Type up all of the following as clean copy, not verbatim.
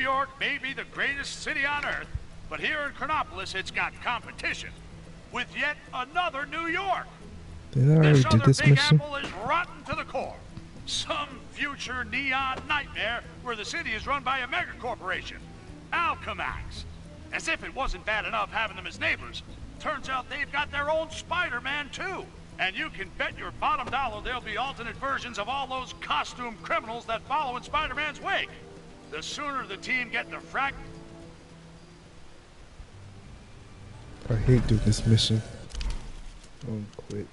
York may be the greatest city on Earth, but here in Chronopolis it's got competition with yet another New York. Did I already do this Big mission? Apple is rotten to the core. Some future neon nightmare where the city is run by a mega corporation, Alchemax. As if it wasn't bad enough having them as neighbors, turns out they've got their own Spider-Man too. And you can bet your bottom dollar there'll be alternate versions of all those costume criminals that follow in Spider-Man's wake. The sooner the team get the frack... I hate doing this mission. I'm quit.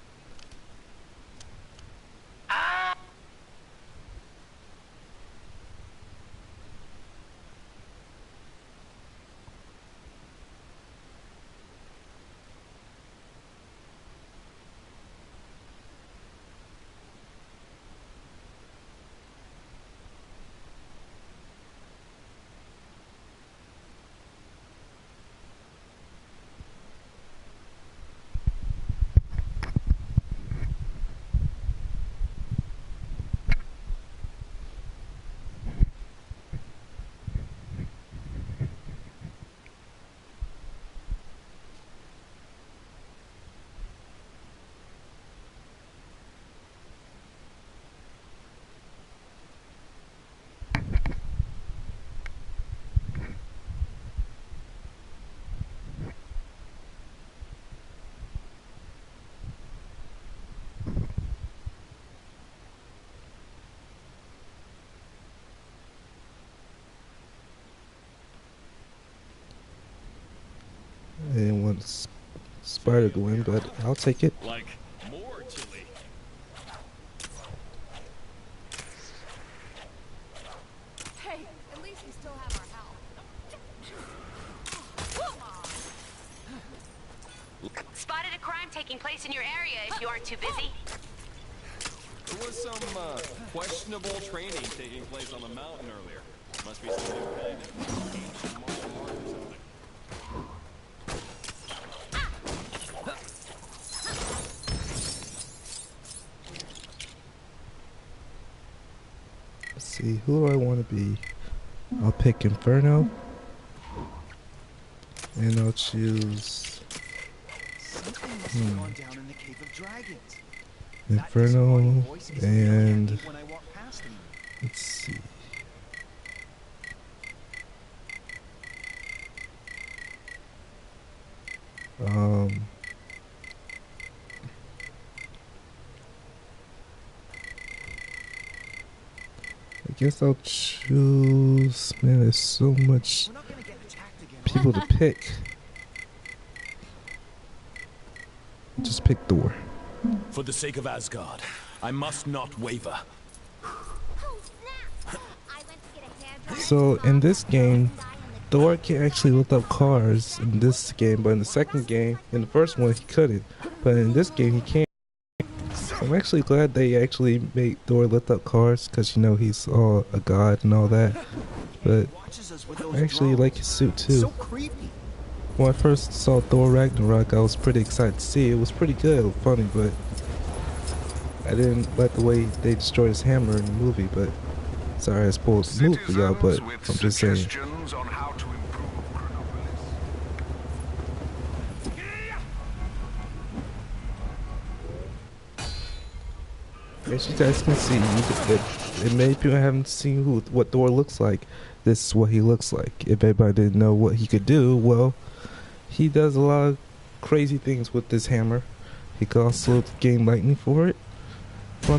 I didn't want Spider to win, but I'll take it. Like more chili. Hey, at least we still have our help. Spotted a crime taking place in your area if you aren't too busy. There was some questionable training taking place on the mountain earlier. Must be some new kind of ancient martial art or something. Let's see, who do I want to be? I'll pick Inferno. And I'll choose... Gone down in the Cave of Dragons. Inferno, and... Let's see. I guess I'll choose... Man, there's so much people to pick. Just pick Thor. For the sake of Asgard, I must not waver. So in this game, Thor can actually look up cars in this game, but in the second game, in the first one, he couldn't. But in this game, he can. So I'm actually glad they actually made Thor look up cars, because you know he's all a god and all that. But I actually like his suit too. When I first saw Thor Ragnarok, I was pretty excited to see it. It was pretty good, funny, but I didn't like the way they destroyed his hammer in the movie. But sorry, I spoiled the movie for y'all, but I'm just saying. As you guys can see, and many people haven't seen what Thor looks like. This is what he looks like. If everybody didn't know what he could do, well, he does a lot of crazy things with this hammer. He can also gain lightning from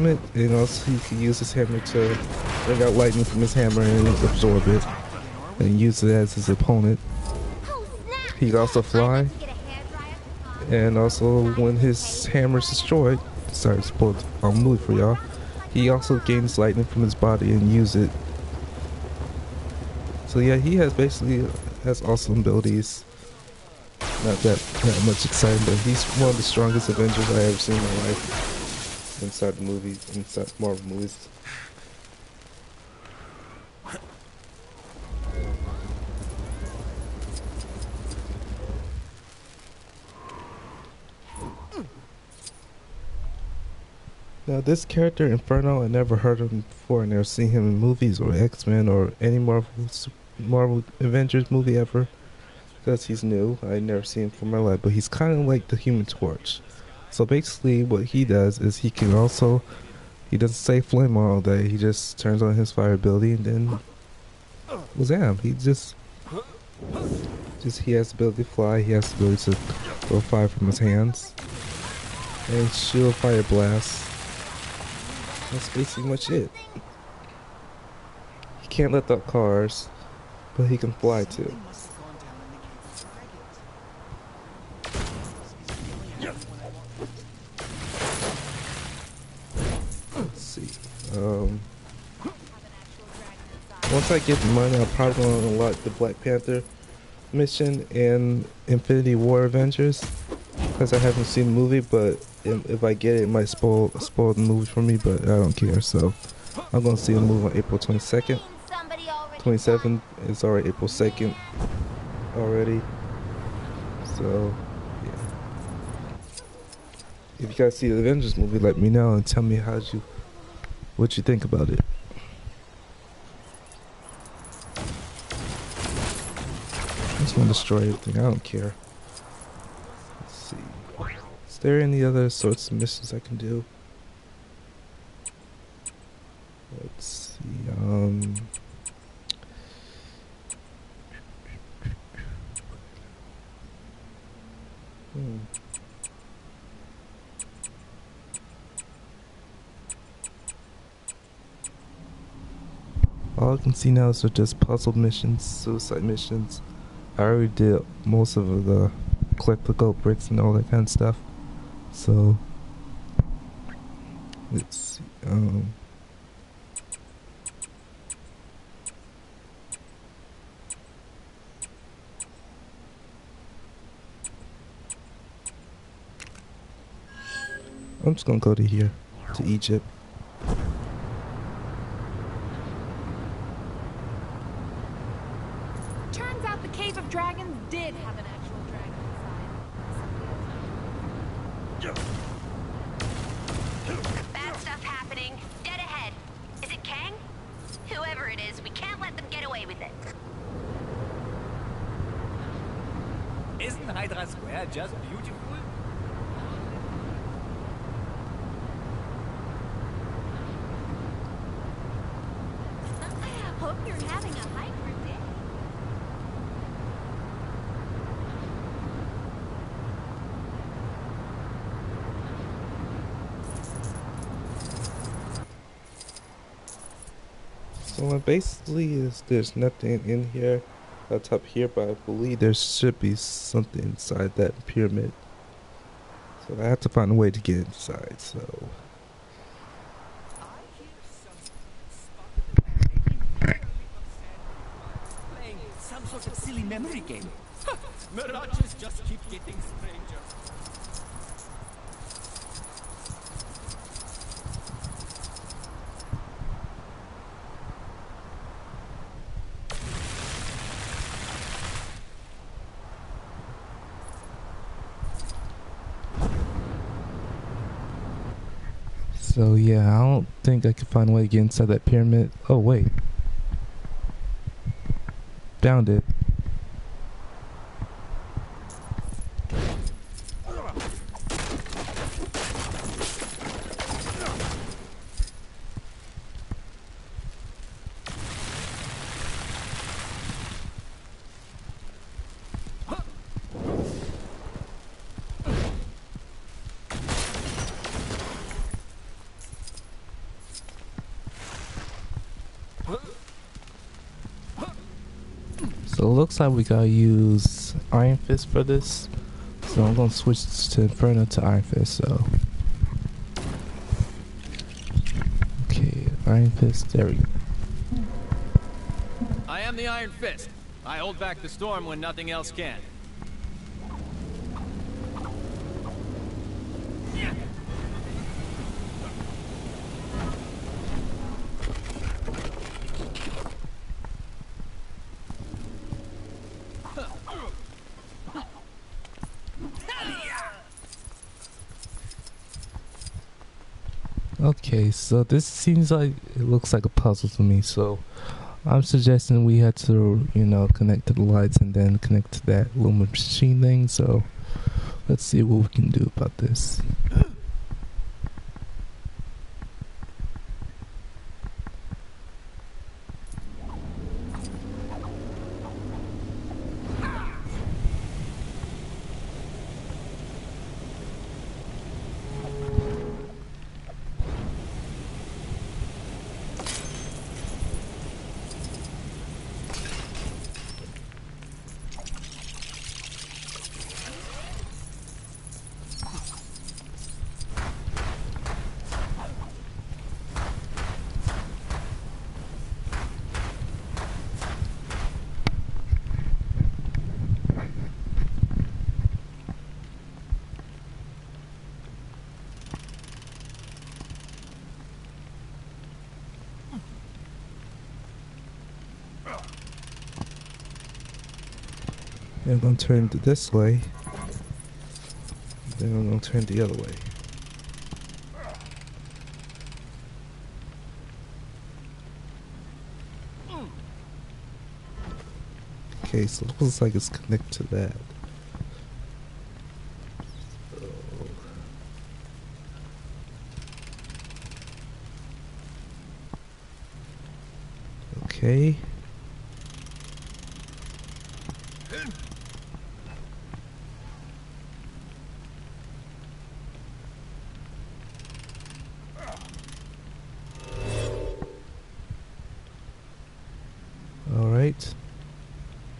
it, and also he can use his hammer to bring out lightning from his hammer and absorb it, and use it as his opponent. He can also fly, and also when his hammer is destroyed, sorry to spoil the movie for y'all, he also gains lightning from his body and use it. So yeah, he basically has awesome abilities. Not that much exciting, but he's one of the strongest Avengers I ever seen in my life. Inside the movies, inside Marvel movies. Now this character, Inferno, I never heard of him before. I never seen him in movies or X-Men or any Marvel Marvel Avengers movie ever because he's new. I never seen him for my life, but he's kind of like the Human Torch. So basically, what he does is he doesn't say flame all day. He just turns on his fire ability and then wazam! He has the ability to fly. He has the ability to throw fire from his hands and shield fire blast. That's basically much it. He can't lift up cars, but he can fly too. Let's see. Once I get money, I'm probably going to unlock the Black Panther mission and Infinity War Avengers because I haven't seen the movie, but if I get it, it might spoil the movie for me, but I don't care. So I'm going to see the movie on April 22nd. 27th is already April 2nd already. So yeah. If you guys see the Avengers movie, let me know and tell me what you think about it. I just want to destroy everything. I don't care. Let's see. Is there any other sorts of missions I can do? Let's see. All I can see now is just puzzle missions, suicide missions. I already did most of the collect the gold bricks and all that kind of stuff. So let's see. I'm just gonna go to here, to Egypt. Turns out the Cave of Dragons did have an actual dragon inside. Bad stuff happening. Dead ahead. Is it Kang? Whoever it is, we can't let them get away with it. Isn't Hydra Square just beautiful? Hope you're having a hyper day. So basically there's nothing in here up top here, but I believe there should be something inside that pyramid. So I have to find a way to get inside, so Playing some sort of silly memory game. Mirages just keep getting stranger. So yeah, I don't think I can find a way to get inside that pyramid. Oh wait. Found it. So it looks like we gotta use Iron Fist for this. So I'm gonna switch to Inferno to Iron Fist, so. Okay, Iron Fist, there we go. I am the Iron Fist. I hold back the storm when nothing else can. Okay, so this seems like, it looks like a puzzle to me, so I'm suggesting we had to, you know, connect to the lights and then connect to that little machine thing. So let's see what we can do about this. I'm gonna turn this way. Then I'm gonna turn the other way. Okay, so it looks like it's connected to that. Okay. Alright.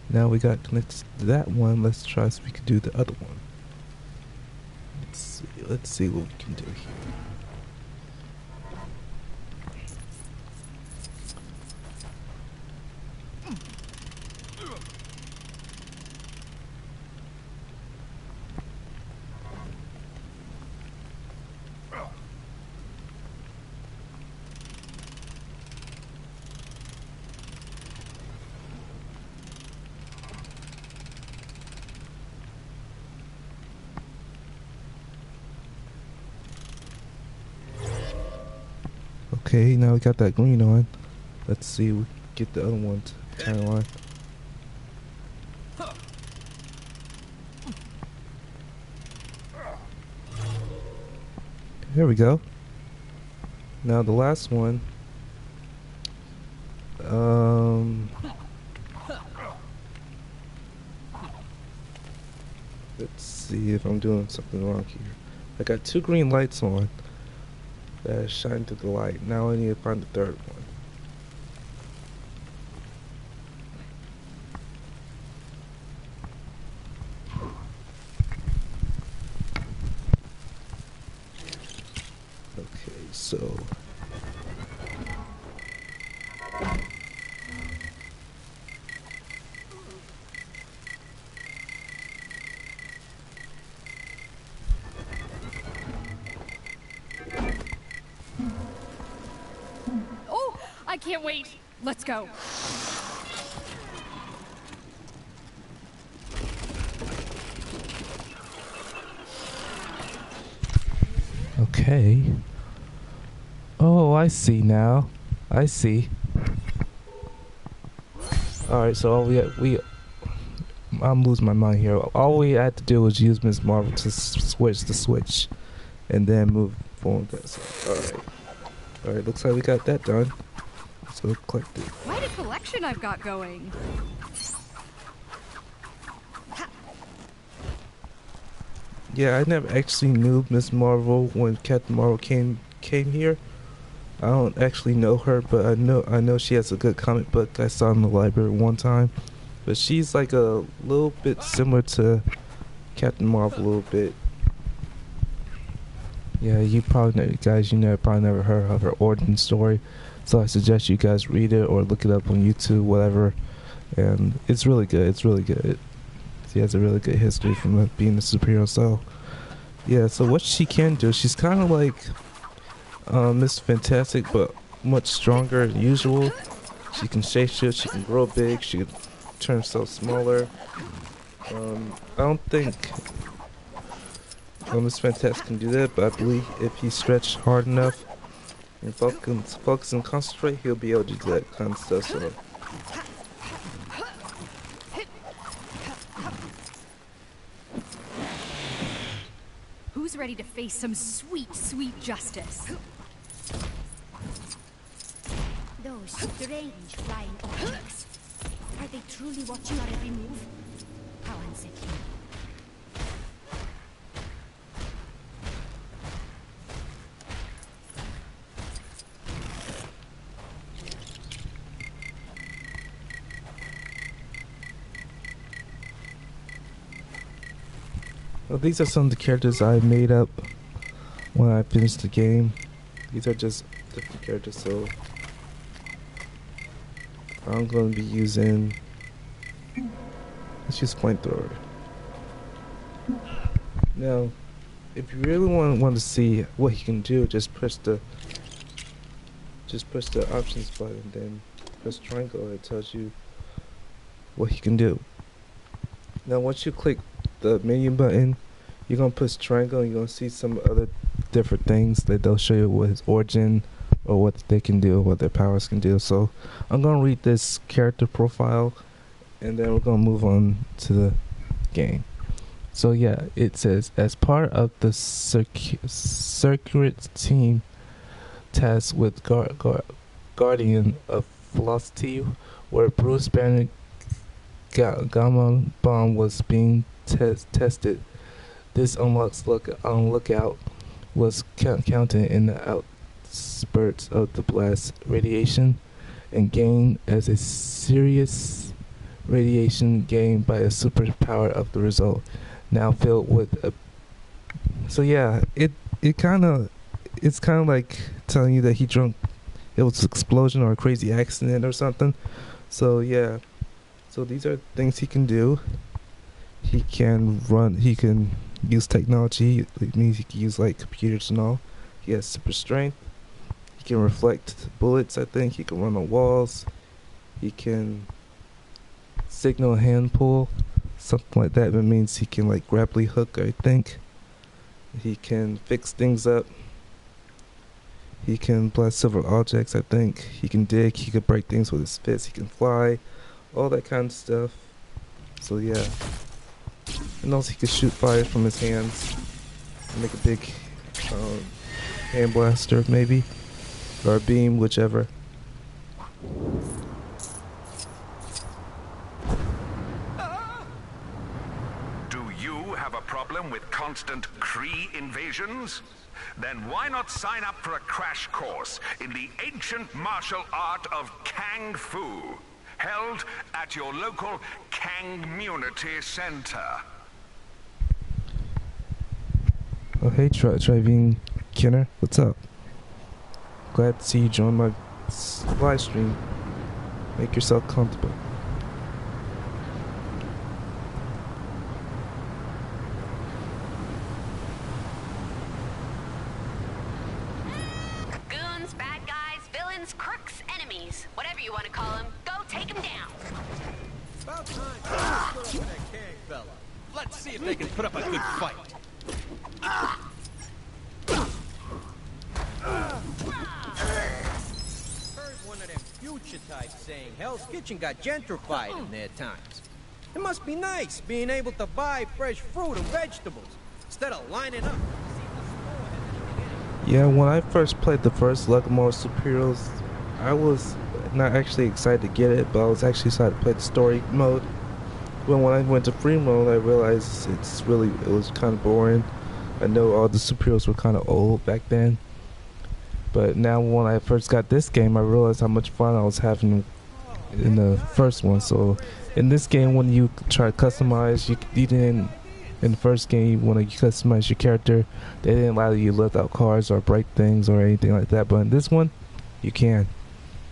Now we got connected to that one. Let's try so we can do the other one. Let's see what we can do here. Okay, now we got that green on. Let's see if we can get the other one to turn on. There we go. Now the last one. Let's see if I'm doing something wrong here. I got two green lights on that shine through the light. Now I need to find the third one. Okay, so Oh, I can't wait. Let's go. okay. Oh, I see now. I see. Alright, so all I'm losing my mind here. All we had to do was use Ms. Marvel to switch the switch and then move forward. Alright. Alright, looks like we got that done. Let's go collect it. Quite a collection I've got going. Yeah, I never actually knew Ms. Marvel when Captain Marvel came here. I don't actually know her, but I know she has a good comic book I saw in the library one time. But she's like a little bit similar to Captain Marvel a little bit. Yeah, you probably know, guys, probably never heard of her origin story. So I suggest you guys read it or look it up on YouTube, whatever. And it's really good. It's really good. She has a really good history from being a superhero. So, yeah, so what she can do, she's kind of like Miss Fantastic, but much stronger than usual. She can shapeshift, she can grow big, she can turn herself smaller. I don't think Miss Fantastic can do that, but I believe if he stretched hard enough and focus and concentrate, he'll be able to do that kind of stuff. So Who's ready to face some sweet, sweet justice? Those strange flying objects. Are they truly watching our every move? How unsettling. Well, these are some of the characters I made up when I finished the game. These are just different characters, so I'm going to be using, let's use flamethrower. Now, if you really want to see what he can do, just push the options button, then press triangle, and it tells you what he can do. Now once you click the menu button, you're gonna push triangle and you're gonna see some other different things that they'll show you what his origin or what they can do, what their powers can do. So I'm gonna read this character profile and then we're gonna move on to the game. So yeah, it says, as part of the circuit team tasked with Guardian of Velocity, where Bruce Banner Gamma bomb was being tested, this unlocks lookout was counted in the outspurts of the blast radiation and gained as a serious radiation gained by a superpower of the result, now filled with a. So yeah, it's kind of like telling you that he drunk. It was an explosion or a crazy accident or something. So yeah, so these are things he can do. He can use technology. It means he can use like computers and all. He has super strength. He can reflect bullets, I think. He can run on walls. He can signal hand pull, something like that. It means he can like grappling hook, I think. He can fix things up. He can blast silver objects, I think. He can dig. He can break things with his fists. He can fly. All that kind of stuff. So yeah. And also he can shoot fire from his hands. Make a big hand blaster, maybe. Or a beam, whichever. Do you have a problem with constant Kree invasions? Then why not sign up for a crash course in the ancient martial art of Kung Fu, held at your local Kangmunity Center. Oh hey, Trivine Kenner, what's up? Glad to see you join my live stream. Make yourself comfortable. Goons, bad guys, villains, crooks, enemies, whatever you want to call them, go take them down. About time to put up with that Kang fella. Let's see if they can put up a good fight. Heard one of them future types saying Hell's Kitchen got gentrified in their times. It must be nice being able to buy fresh fruit and vegetables instead of lining up. Yeah, when I first played the first Locomotive Superheroes, I was not actually excited to get it, but I was actually excited to play the story mode. But when I went to free mode, I realized it was kind of boring. I know all the superheroes were kind of old back then. But now when I first got this game, I realized how much fun I was having in the first one. So in this game, when you try to customize, you didn't. In the first game, when you customize your character, they didn't allow you to lift out cars or break things or anything like that. But in this one, you can.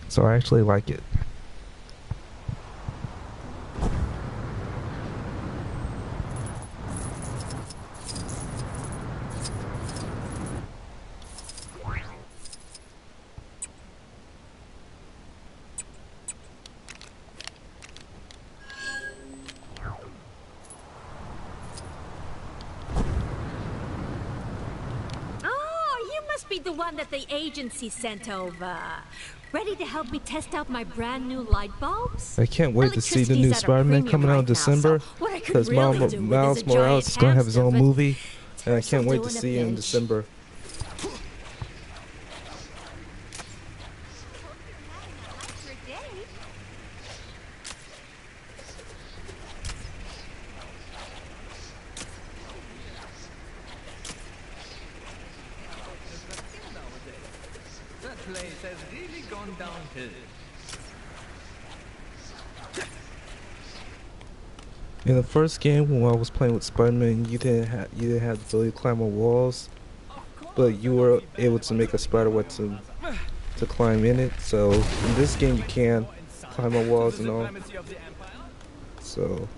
So I actually like it. Be the one that the agency sent over. Ready to help me test out my brand new light bulbs? I can't wait to see the new Electricity's at a Spider-Man premium coming out in right now, December. so what I could Because really do with is Miles a Morales giant is going to have his hamster, own but movie. And I can't wait this'll to do in a see it in pinch. December. That place has really gone downhill. In the first game, when I was playing with Spider-Man, you didn't have the ability to climb on walls, but you were able to make a spider web to climb in it. So in this game, you can climb on walls and all. So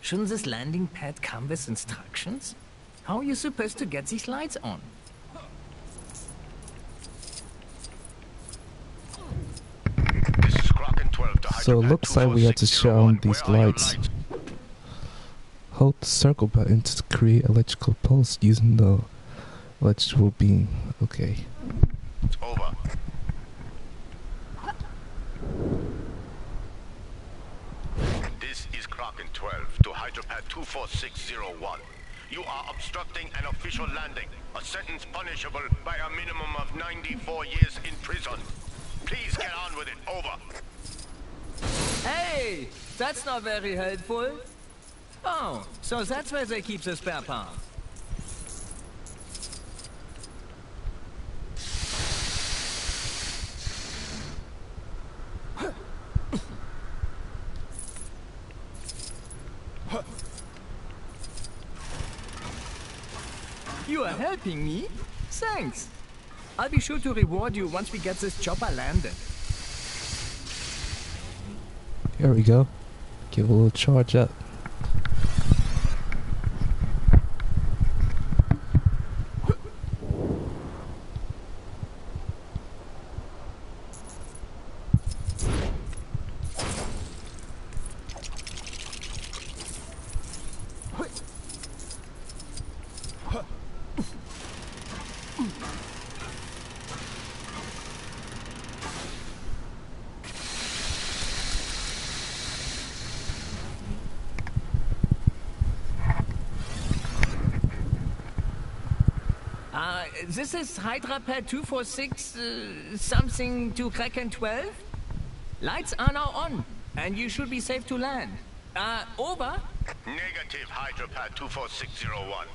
Shouldn't this landing pad come with instructions? How are you supposed to get these lights on? This is Kraken 12 to So it Hydropad looks like we have to 24601. shine these Where are your lights. Hold the circle button to create electrical pulse using the electrical beam. Okay. Over. This is Kraken 12 to Hydropad 24601. You are obstructing an official landing, a sentence punishable by a minimum of 94 years in prison. Please get on with it. Over. Hey, that's not very helpful. Oh, so that's where they keep the spare parts. You are helping me? Thanks. I'll be sure to reward you once we get this chopper landed. Here we go. Give a little charge up. This is Hydrapad 246 something to Kraken 12. Lights are now on, and you should be safe to land. Over. Negative, Hydropad 24601.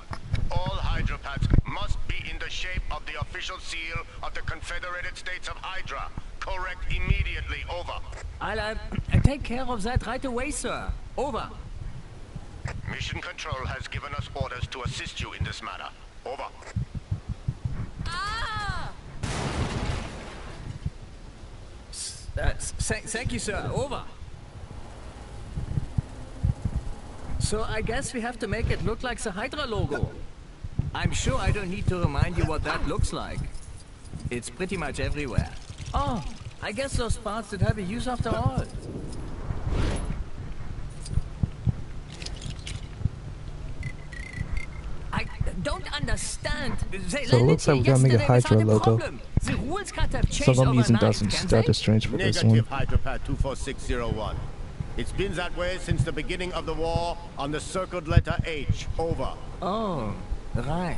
All Hydropads must be in the shape of the official seal of the Confederated States of Hydra. Correct immediately. Over. I'll take care of that right away, sir. Over. Mission Control has given us orders to assist you in this matter. Over. Thank you, sir. Over. So I guess we have to make it look like the Hydra logo. I'm sure I don't need to remind you what that looks like. It's pretty much everywhere. Oh, I guess those parts that have a use after all. I don't understand. They So it looks like we gotta make a Hydra logo. The rules can't have changed So I'm using overnight, can Doctor they? Strange for this one. Negative, Hydropad 24601. It's been that way since the beginning of the war on the circled letter H. Over. Oh, right.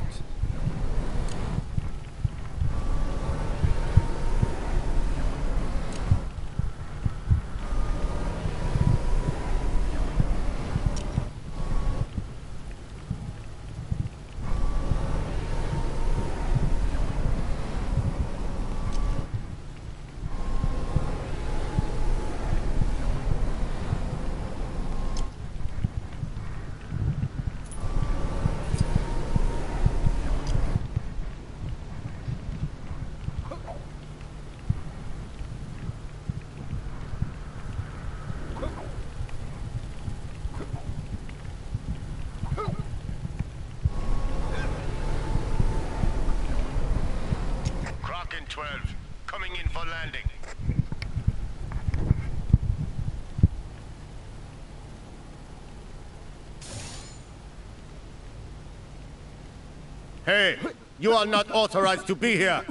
Hey, you are not authorized to be here.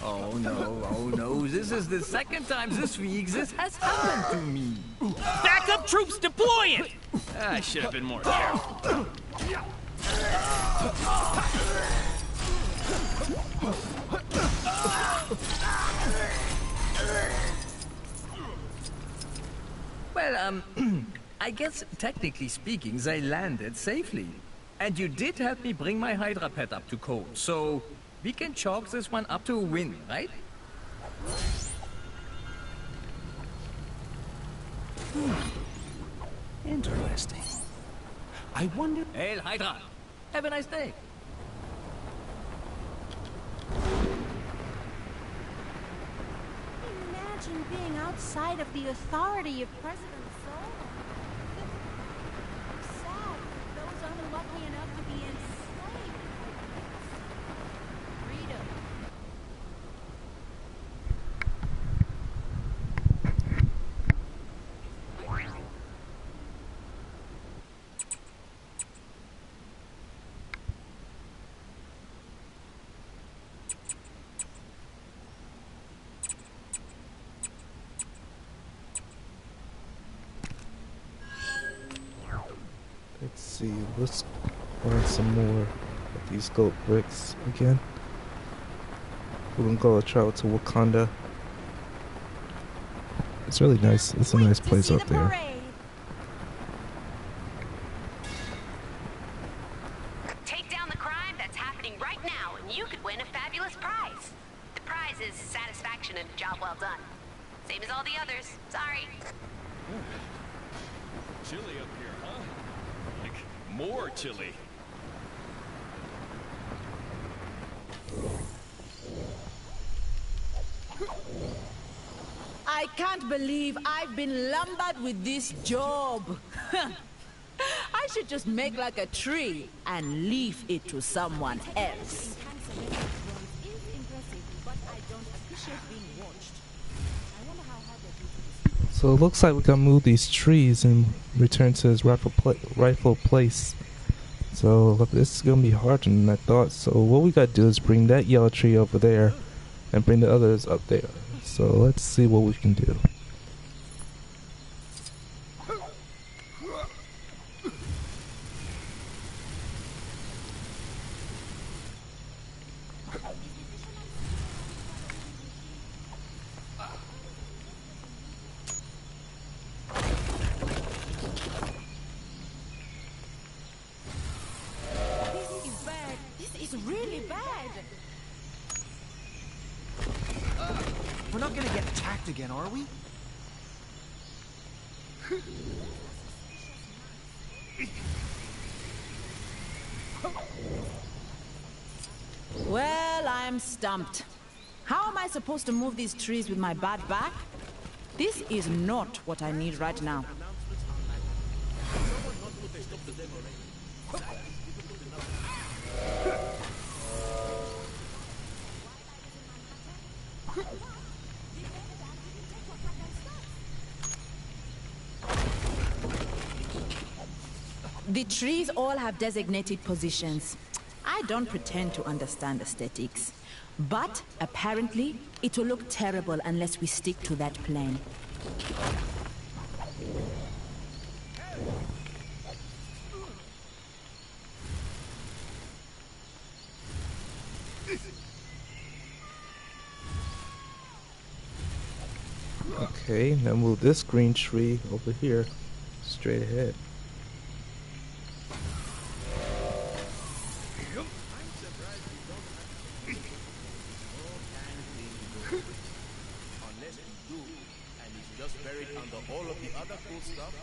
Oh no, this is the second time this week this has happened to me. Backup troops deploying! I should have been more careful. Well, I guess technically speaking, they landed safely. And you did help me bring my Hydra pet up to code, so we can chalk this one up to a win, right? Interesting. I wonder... Hail Hydra! Have a nice day! Imagine being outside of the authority of President Zod. Sad for those unlucky enough to be enslaved. Freedom. Let's see, let's find some more of these gold bricks again. We're gonna go travel to Wakanda. It's really nice. It's a nice place out there. Take down the crime that's happening right now, and you could win a fabulous prize. The prize is satisfaction and a job well done. Same as all the others. Sorry. Chilly up here, huh? Like, more chilly. I can't believe I've been lumbered with this job. I should just make like a tree and leave it to someone else. So it looks like we can move these trees and return to his rightful place. So look, this is gonna be harder than I thought. So what we gotta do is bring that yellow tree over there and bring the others up there. So let's see what we can do. We're not gonna get attacked again, are we? Well, I'm stumped. How am I supposed to move these trees with my bad back? This is not what I need right now. The trees all have designated positions. I don't pretend to understand aesthetics, but apparently it will look terrible unless we stick to that plan. Okay, now move this green tree over here, straight ahead.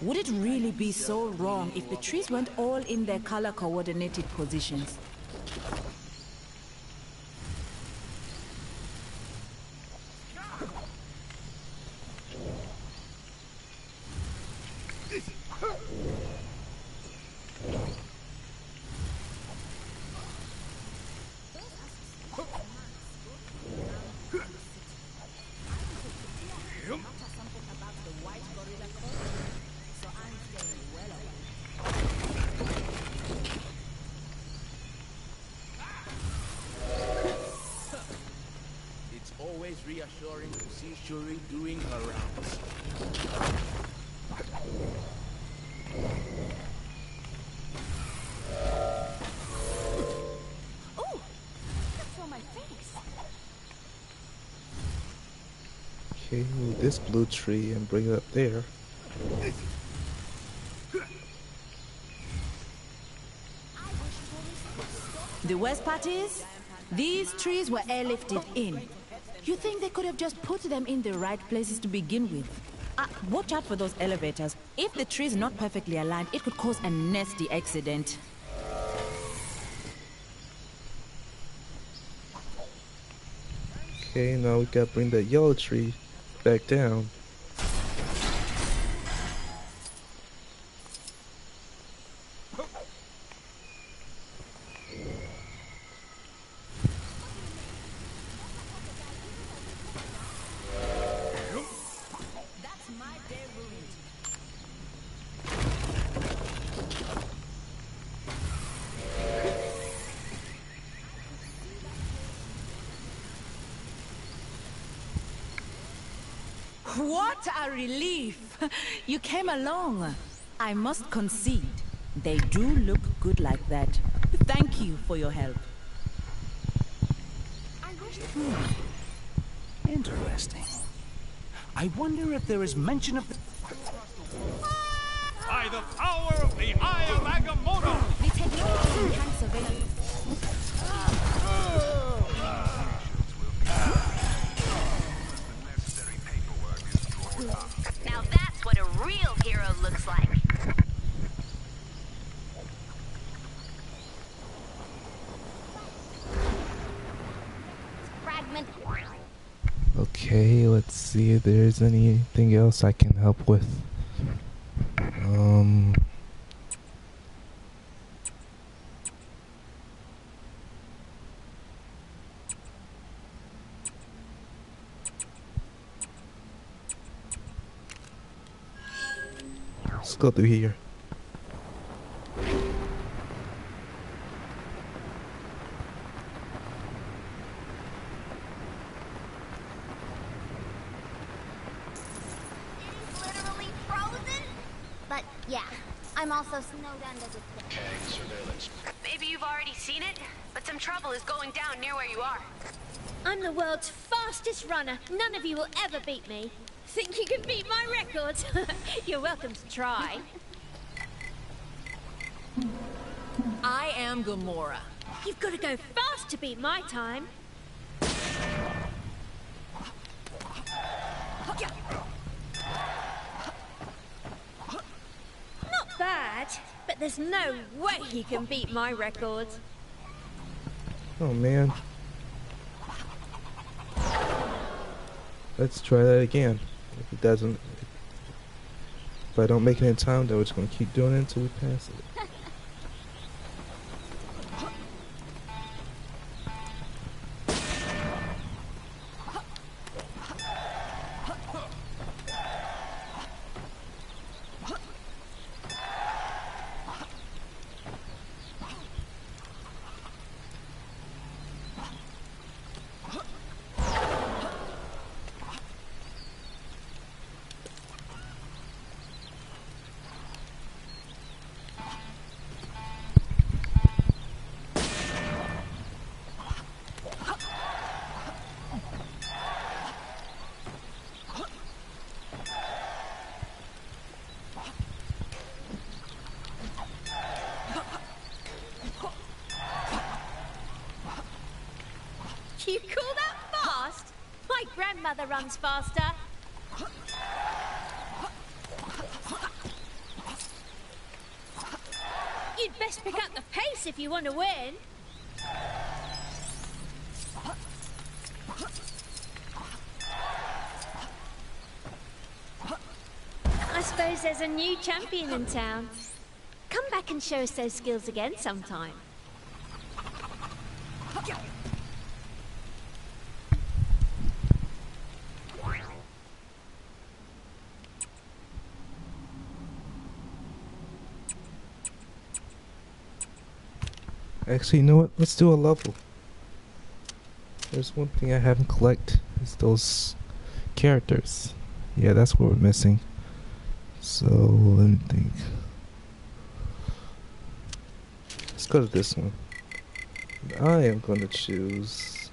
Would it really be so wrong if the trees weren't all in their color-coordinated positions? reassuring to see Shuri doing her rounds. Ooh! That's on my face. Okay, move this blue tree and bring it up there. The worst part is, these trees were airlifted in. You think they could have just put them in the right places to begin with? Watch out for those elevators. If the tree is not perfectly aligned, it could cause a nasty accident. Okay, now we gotta bring that yellow tree back down. What a relief! You came along. I must concede, they do look good like that. Thank you for your help. Interesting. I wonder if there is mention of the... By the power of the Eye of Agamotto! The technology tank surveillance. Now that's what a real hero looks like. Fragment. Okay, let's see if there's anything else I can help with. Let's go through here. Literally frozen? But yeah, I'm also snowed under the Surveillance. Maybe you've already seen it, but some trouble is going down near where you are. I'm the world's fastest runner. None of you will ever beat me. Think you can beat my record? You're welcome to try. I am Gamora. You've got to go fast to beat my time. Not bad, but there's no way you can beat my record. Oh man. Let's try that again. If it doesn't, if I don't make it in time, then we're just gonna keep doing it until we pass it. You call that fast? My grandmother runs faster. You'd best pick up the pace if you want to win. I suppose there's a new champion in town. Come back and show us those skills again sometime. Actually, you know what? Let's do a level. There's one thing I haven't collected is those characters. Yeah, that's what we're missing. So let me think. Let's go to this one. I am gonna choose.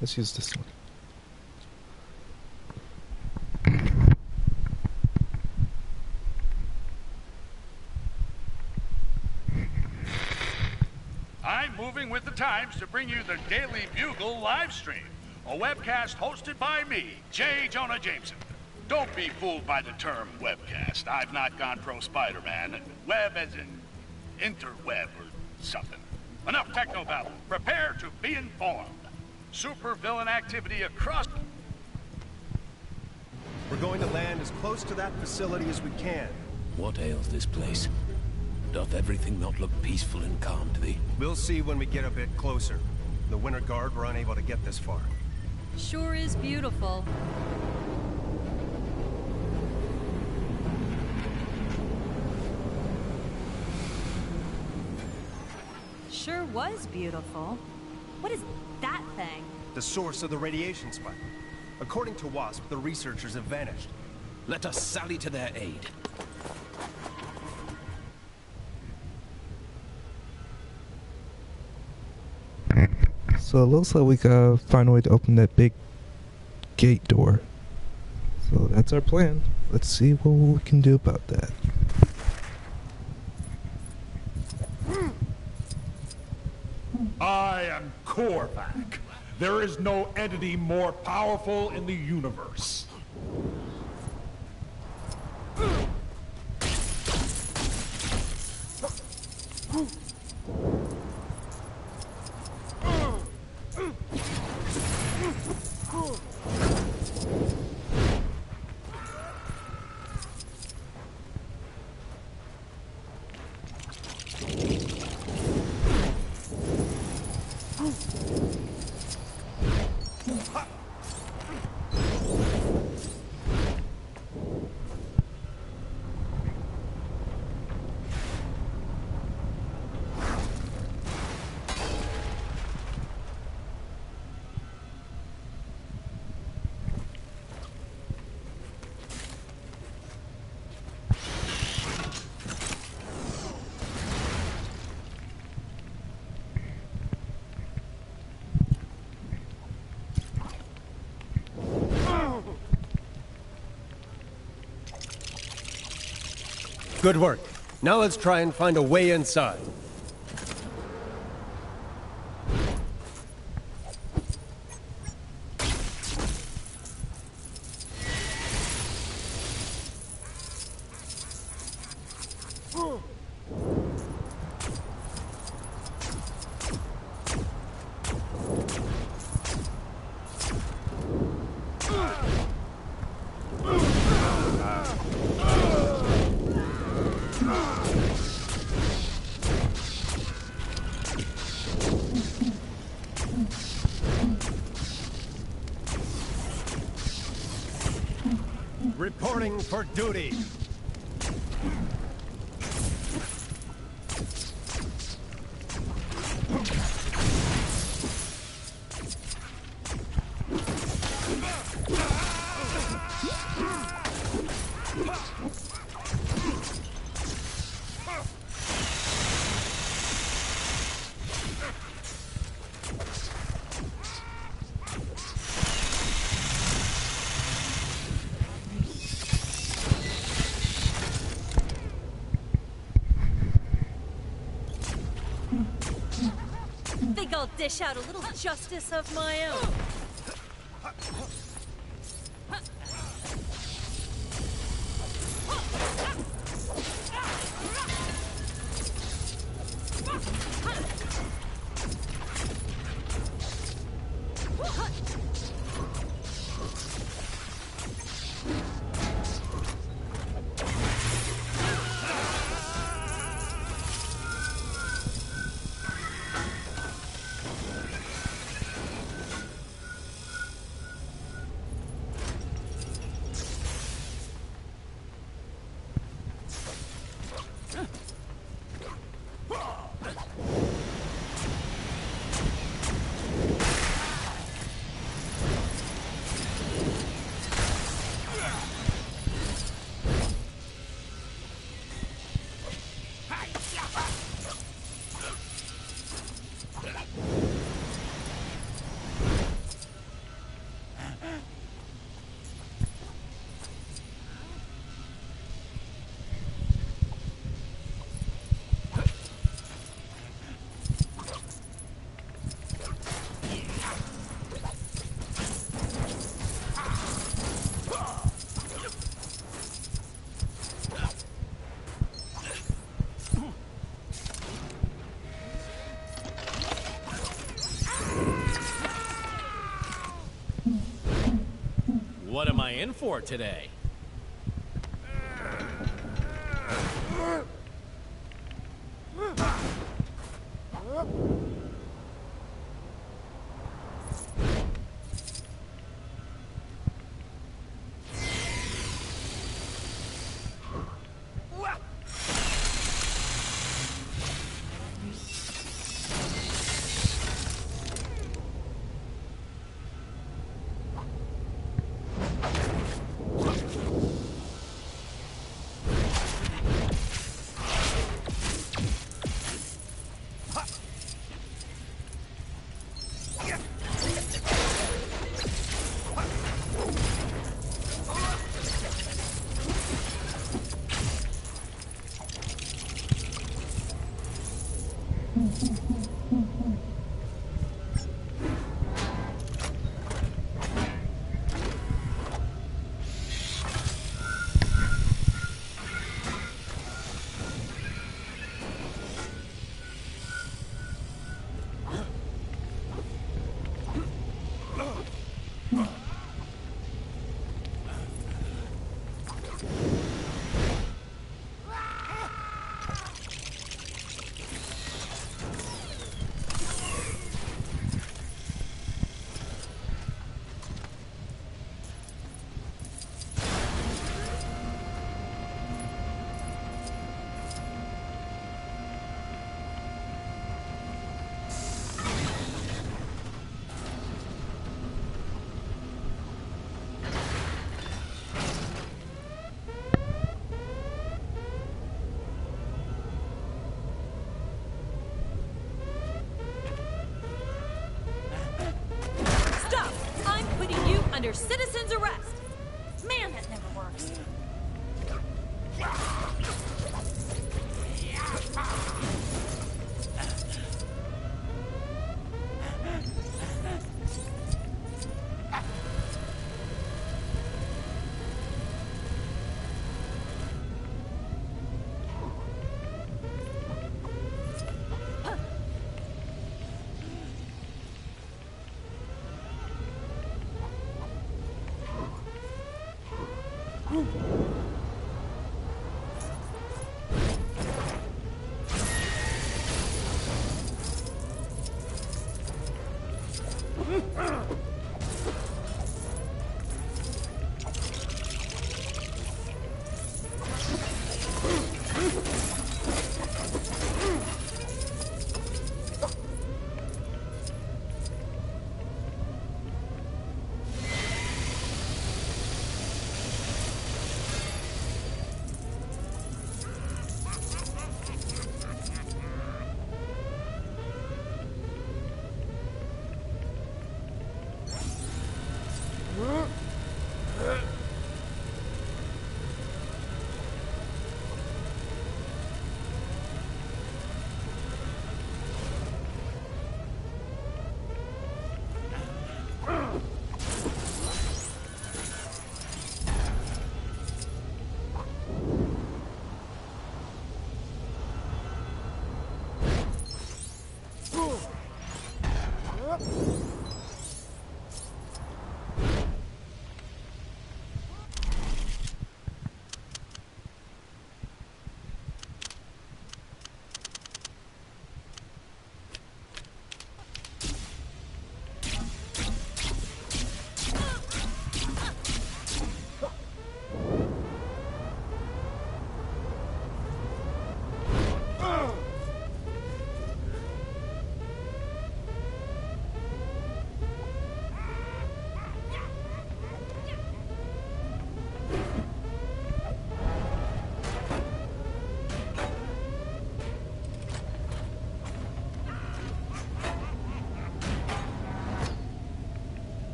Let's use this one. I'm moving with the times to bring you the Daily Bugle live stream, a webcast hosted by me, J. Jonah Jameson. Don't be fooled by the term webcast. I've not gone pro Spider-Man. Web as in interweb or something. Enough techno babble. Prepare to be informed. Super villain activity across... We're going to land as close to that facility as we can. What ails this place? Doth everything not look peaceful and calm to thee? We'll see when we get a bit closer. The Winter Guard were unable to get this far. Sure is beautiful. Sure was beautiful. What is that thing? The source of the radiation spike. According to WASP, the researchers have vanished. Let us sally to their aid. So it looks like we gotta find a way to open that big gate door. So that's our plan. Let's see what we can do about that. I am Korvac. There is no entity more powerful in the universe. Good work. Now let's try and find a way inside. Reporting for duty. Think I'll dish out a little justice of my own. I in for today? Stop! I'm putting you under citizen's arrest. Man, that never works.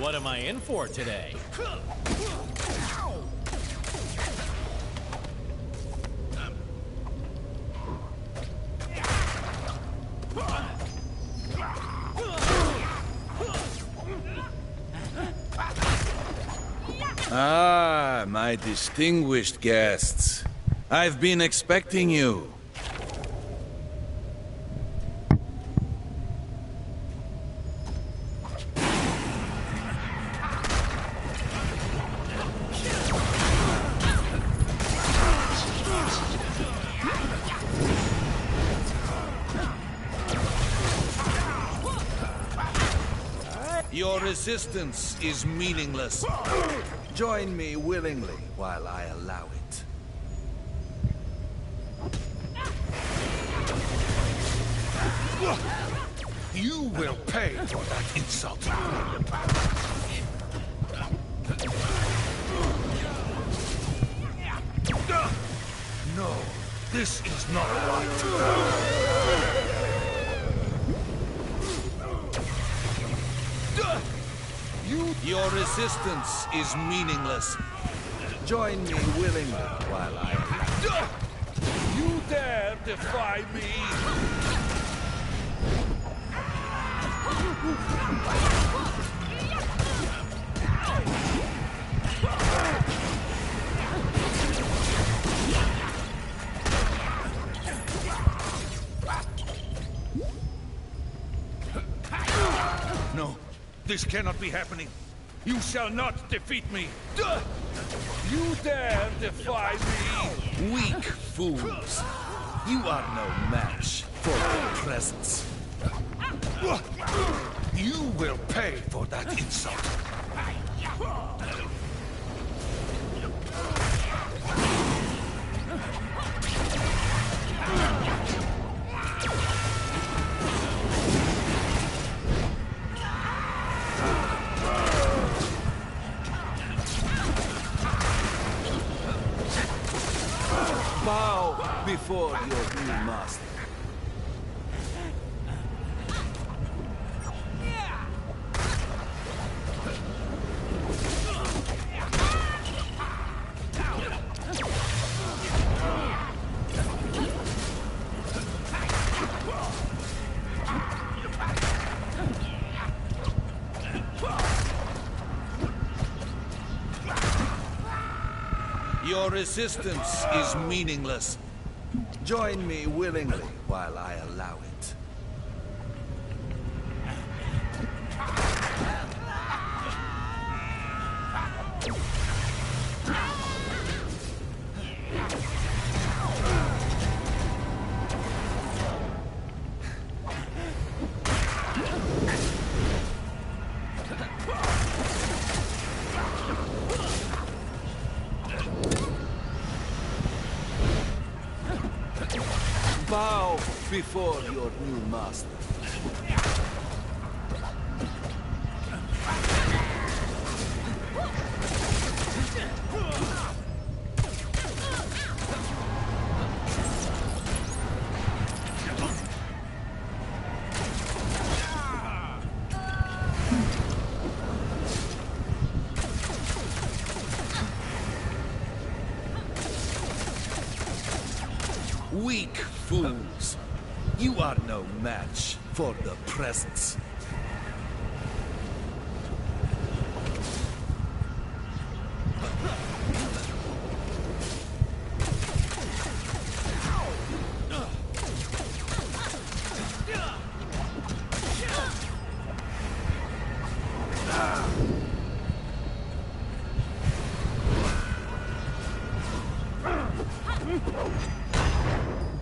What am I in for today? Ah, my distinguished guests. I've been expecting you. Your resistance is meaningless. Join me willingly while I allow it. You will pay for that insult. No, this is not right. Your resistance is meaningless. Join me willingly while I allow. You dare defy me? No, this cannot be happening. You shall not defeat me. You dare defy me? Weak fools. You are no match for their presence. You will pay for that insult. Bow before your new master. Your resistance is meaningless. Join me willingly while I allow it. Bow before your new master. Weak fools. You are no match for the presence.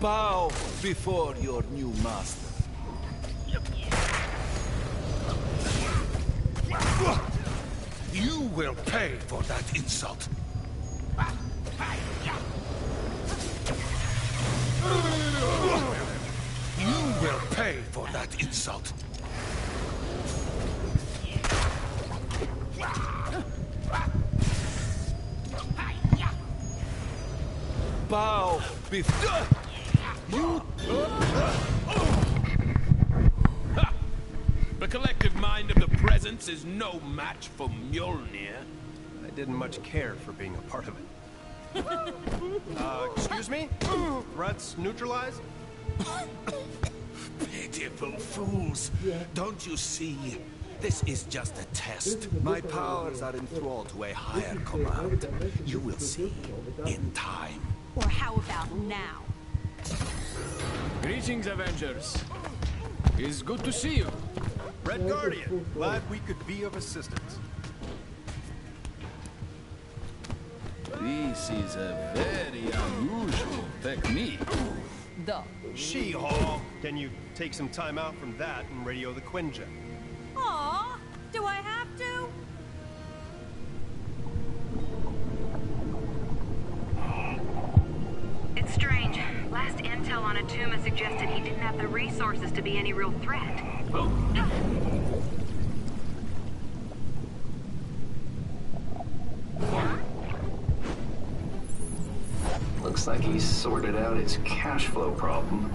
Bow before your new master. You will pay for that insult. You will pay for that insult. Bow before you. collective mind of the presence is no match for Mjolnir. I didn't much care for being a part of it. Excuse me? Threats neutralized? Pitiful fools. Don't you see? This is just a test. My powers are enthralled to a higher command. You will see in time. Or how about now? Greetings, Avengers. It's good to see you. Red Guardian, glad we could be of assistance. This is a very unusual technique. Duh. She-Hulk! Can you take some time out from that and radio the Quinjet? Aw, do I have to? It's strange. Last intel on Atuma suggested he didn't have the resources to be any real threat. Looks like he's sorted out his cash flow problem.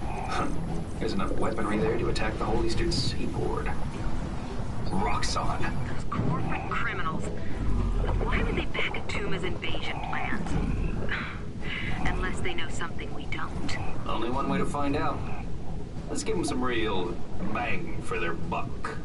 There's enough weaponry there to attack the whole eastern seaboard. Roxxon. Those corporate criminals. Why would they back Atuma's invasion plans? Unless they know something we don't. Only one way to find out. Let's give them some real bang for their buck.